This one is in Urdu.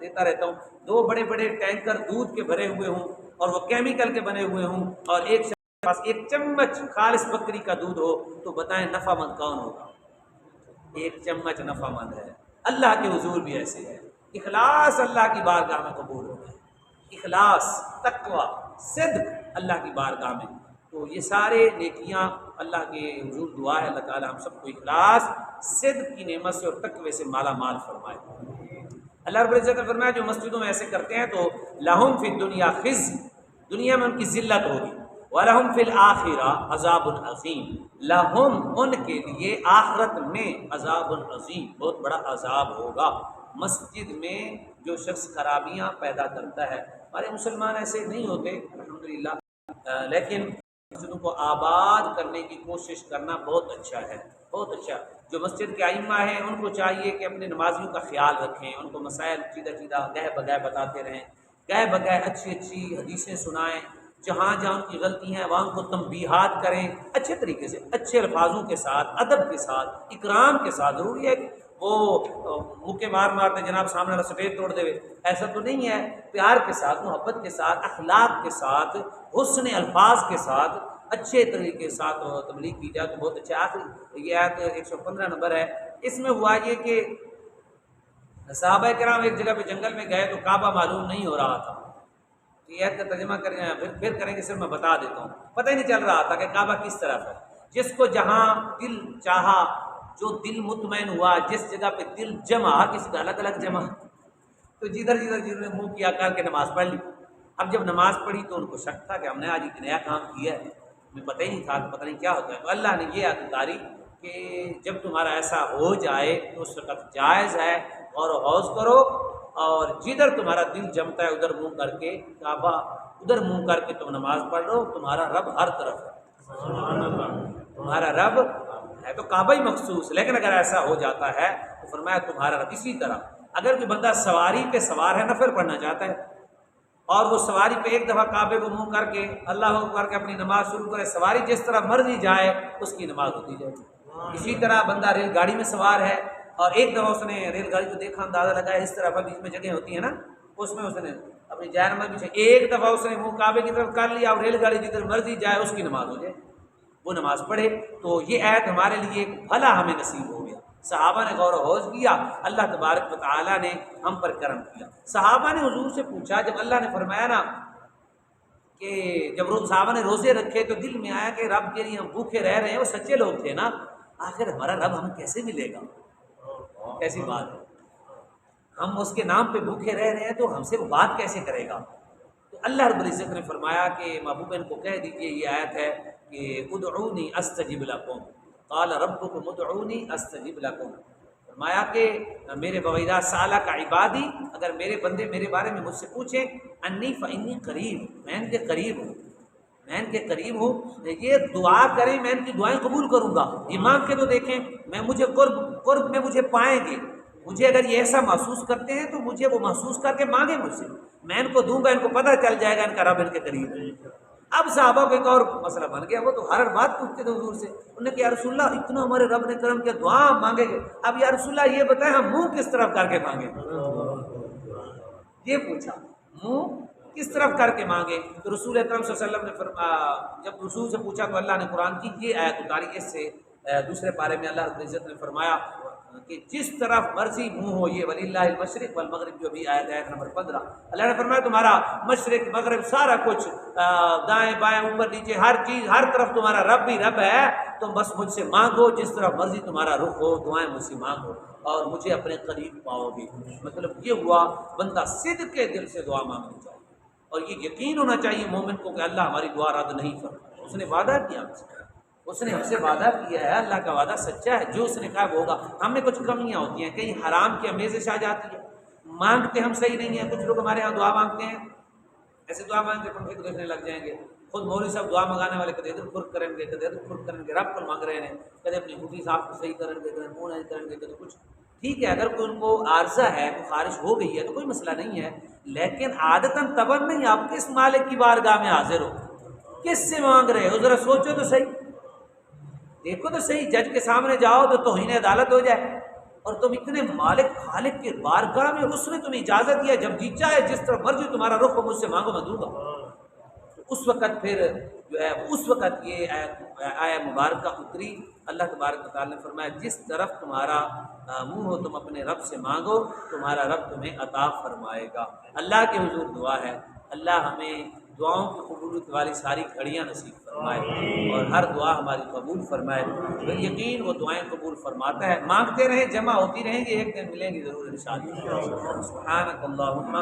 دیتا رہتا ہوں، دو بڑے بڑے ٹینکر دودھ کے بھرے ہوئے ہوں اور وہ کیمیکل کے بنے ہوئے ہوں، اور ایک شخص کے پاس ایک چمچ خالص بکری کا دودھ ہو، تو بتائیں نفع مند کون ہوگا؟ ایک چمچ نفع مند ہے۔ اللہ کے حضور بھی ایسے ہے، اخلاص اللہ کی بارگاہ میں قبول ہوگا، اخلاص، تقوی، صدق اللہ کی بارگاہ میں۔ تو یہ سارے نیکیاں اللہ کے حضور دعا ہے اللہ تعالی ہم سب کو اخلاص، صدق کی نعمت سے اور تقوی سے مالا مال فرمائے۔ اللہ رب العزت نے فرمایا جو مسجدوں میں ایسے کرتے ہیں تو لہم فی الدنیا خزی، دنیا میں ان کی ذلت ہوگی، وَلَهُمْ فِي الْآخِرَةِ عَذَابٌ عَظِيمٌ، لہم ان کے لیے آخرت میں عذاب عظیم، بہت بڑا عذاب ہوگا۔ مسجد میں جو شخص خرابیاں پیدا کرتا ہے، ہمارے مسلمان ایسے نہیں ہوتے الحمدللہ، لیکن مسجدوں کو آباد کرنے کی کوشش کرنا بہت اچھا ہے، بہت اچھا۔ جو مسجد کے ائمہ ہیں ان کو چاہیے کہ اپنے نمازیوں کا خیال رکھیں، ان کو مسائل سیدھا سیدھا گہ بگہ بتاتے رہیں، گہ بگہ اچھی اچھی حدیثیں سنائیں، جہاں جہاں ان کی غلطی ہیں وہاں ان کو تنبیہات کریں، اچھے طریقے سے، اچھے الفاظوں کے ساتھ، ادب کے ساتھ، اکرام کے ساتھ۔ ضروری ہے کہ وہ مکے مار مارتے جناب سامنے والا سفید توڑ دے، ایسا تو نہیں ہے۔ پیار کے ساتھ، محبت کے ساتھ، اخلاق کے ساتھ، حسن الفاظ کے ساتھ، اچھے طریقے کے ساتھ تبلیغ کی جائے تو بہت اچھا۔ آخری یہ آیت 115 نمبر ہے، اس میں ہوا یہ کہ صحابہ کرام ایک جگہ پہ جنگل میں گئے تو کعبہ معلوم نہیں ہو رہا تھا۔ یہ آیت کا ترجمہ پھر کریں گے، صرف میں بتا دیتا ہوں، پتہ ہی نہیں چل رہا تھا کہ کعبہ کس طرف ہے۔ جس کو جہاں دل چاہا، جو دل مطمئن ہوا، جس جگہ پہ دل جمع، کسی کا الگ الگ جمع، تو جدھر نے منہ کیا کر کے نماز پڑھ لی۔ اب جب نماز پڑھی تو ان کو شک تھا کہ ہم نے آج ایک نیا کام کیا ہے، ہمیں پتہ ہی نہیں تھا، پتہ نہیں کیا ہوتا ہے۔ تو اللہ نے یہ آیت اتاری کہ جب تمہارا ایسا ہو جائے تو اس وقت جائز ہے، غور و خوض کرو، اور جدھر تمہارا دل جمتا ہے ادھر منہ کر کے کعبہ، ادھر منہ کر کے تم نماز پڑھ لو، تمہارا رب ہر طرف ہے، تمہارا رب ہے تو کعبہ ہی مخصوص۔ لیکن اگر ایسا ہو جاتا ہے تو فرمایا تمہارا رب۔ اسی طرح اگر کوئی بندہ سواری پہ سوار ہے، نفل پڑھنا چاہتا ہے، اور وہ سواری پہ ایک دفعہ کعبے کو منہ کر کے اللہ اکبر کے اپنی نماز شروع کرے، سواری جس طرح مرضی جائے اس کی نماز ہوتی جائے۔ اسی طرح بندہ ریل گاڑی میں سوار ہے اور ایک دفعہ اس نے ریل گاڑی کو دیکھا، اندازہ لگایا، اس طرح بیچ میں جگہ ہوتی ہے نا، اس میں اس نے اپنی جائے نماز پیچھے ایک دفعہ اس نے منہ کعبے کی طرف کر لیا، اور ریل گاڑی جدھر مرضی جائے اس کی نماز ہو جائے، وہ نماز پڑھے۔ تو یہ آیت ہمارے لیے ایک بھلا ہمیں نصیب ہو گیا۔ صحابہ نے غور و خوض کیا، اللہ تبارک و تعالیٰ نے ہم پر کرم کیا۔ صحابہ نے حضور سے پوچھا، جب اللہ نے فرمایا نا کہ جب صحابہ نے روزے رکھے تو دل میں آیا کہ رب کے لیے ہم بھوکے رہ رہے ہیں، وہ سچے لوگ تھے نا، آخر ہمارا رب ہمیں کیسے ملے گا؟ کیسی بات ہے، ہم اس کے نام پہ بھوکے رہ رہے ہیں تو ہم سے وہ بات کیسے کرے گا؟ تو اللہ رب العزت نے فرمایا کہ محبوب ان کو کہہ دیجئے، یہ آیت ہے کہ ادعونی استجب لکم، قال ربکم ادعونی استجب لکم۔ فرمایا کہ میرے بویدہ سالہ کا عبادی، اگر میرے بندے میرے بارے میں مجھ سے پوچھیں، انی فانی قریب، میں ان کے قریب ہوں، میں ان کے قریب ہوں، یہ دعا کریں میں ان کی دعائیں قبول کروں گا۔ یہ مانگ کے تو دیکھیں، میں مجھے قرب میں مجھے پائیں گے، مجھے اگر یہ ایسا محسوس کرتے ہیں تو مجھے وہ محسوس کر کے مانگیں مجھ سے، میں ان کو دوں گا، ان کو پتہ چل جائے گا ان کا رب ان کے قریب ہے۔ اب صحابہ کو ایک اور مسئلہ بن گیا، وہ تو ہر بات پوچھتے تھے حضور سے، انہوں نے کہا یا رسول اللہ اتنا ہمارے رب نے کرم کیا، دعا ہم مانگیں گے، اب یا رسول اللہ یہ بتائیں ہم منہ کس طرف کر کے مانگیں؟ یہ پوچھا منہ کس طرف کر کے مانگے؟ تو رسول اکرم صلی اللہ علیہ وسلم نے جب رسول سے پوچھا تو اللہ نے قرآن کی یہ آیت اتاری، اس سے دوسرے پارے میں اللہ رب العزت نے فرمایا کہ جس طرف مرضی منہ ہو، یہ وَلِلَّهِ الْمَشْرِقُ وَالْمَغْرِبُ جو بھی آیت ہے نمبر 15، اللہ نے فرمایا تمہارا مشرق مغرب سارا کچھ، دائیں بائیں اوپر نیچے ہر چیز، ہر طرف تمہارا رب بھی رب ہے، تم بس مجھ سے مانگو، جس طرف مرضی تمہارا رخ ہو، دعائیں مجھ سے مانگو اور مجھے اپنے قریب پاؤ گے۔ مطلب یہ ہوا بندہ صدق کے دل سے دعا مانگنی چاہیے، اور یہ یقین ہونا چاہیے مومن کو کہ اللہ ہماری دعا رد نہیں کرتا، اس نے وعدہ کیا ہم سے، اس نے ہم سے وعدہ کیا ہے، اللہ کا وعدہ سچا ہے، جو اس نے کہا وہ ہوگا۔ ہم میں کچھ کمیاں ہوتی ہیں، کہیں حرام کی آمیزش آ جاتی ہے، مانگتے ہم صحیح نہیں ہیں۔ کچھ لوگ ہمارے ہاں دعا مانگتے ہیں، ایسے دعا مانگ کے پنکھے کو دیکھنے لگ جائیں گے، خود مولوی صاحب دعا منگانے والے کدے ادھر فرق کریں گے، کدے ادھر فرق کریں گے، رب کو مانگ رہے ہیں، کدے اپنی بوٹی صاحب کو صحیح کریں گے، کدے منہ نہیں کریں گے، کدے کچھ۔ ٹھیک ہے، اگر کوئی ان کو عارضہ ہے، کوئی خارش ہو گئی ہے تو کوئی مسئلہ نہیں ہے، لیکن عادتاً تبن نہیں، آپ کس مالک کی بارگاہ میں حاضر ہو، کس سے مانگ رہے ہو، ذرا سوچو تو صحیح، دیکھو تو صحیح، جج کے سامنے جاؤ تو توہین عدالت ہو جائے، اور تم اتنے مالک خالق کے بارگاہ میں، اس نے تمہیں اجازت دیا جب جی چاہے جس طرح مرضی تمہارا رخ ہو مجھ سے مانگو میں دوں گا۔ تو اس وقت پھر جو ہے اس وقت یہ آیت مبارکہ اتری۔ اللہ تبارک و تعالیٰ نے فرمایا جس طرف تمہارا منہ ہو تم اپنے رب سے مانگو، تمہارا رب تمہیں عطا فرمائے گا۔ اللہ کے حضور دعا ہے اللہ ہمیں دعاؤں کی قبولیت والی ساری گھڑیاں نصیب فرمائے اور ہر دعا ہماری قبول فرمائے۔ پھر یقین وہ دعائیں قبول فرماتا ہے، مانگتے رہیں، جمع ہوتی رہیں گی، ایک دن ملیں گی ضرور انشاءاللہ۔ سبحانک اللہم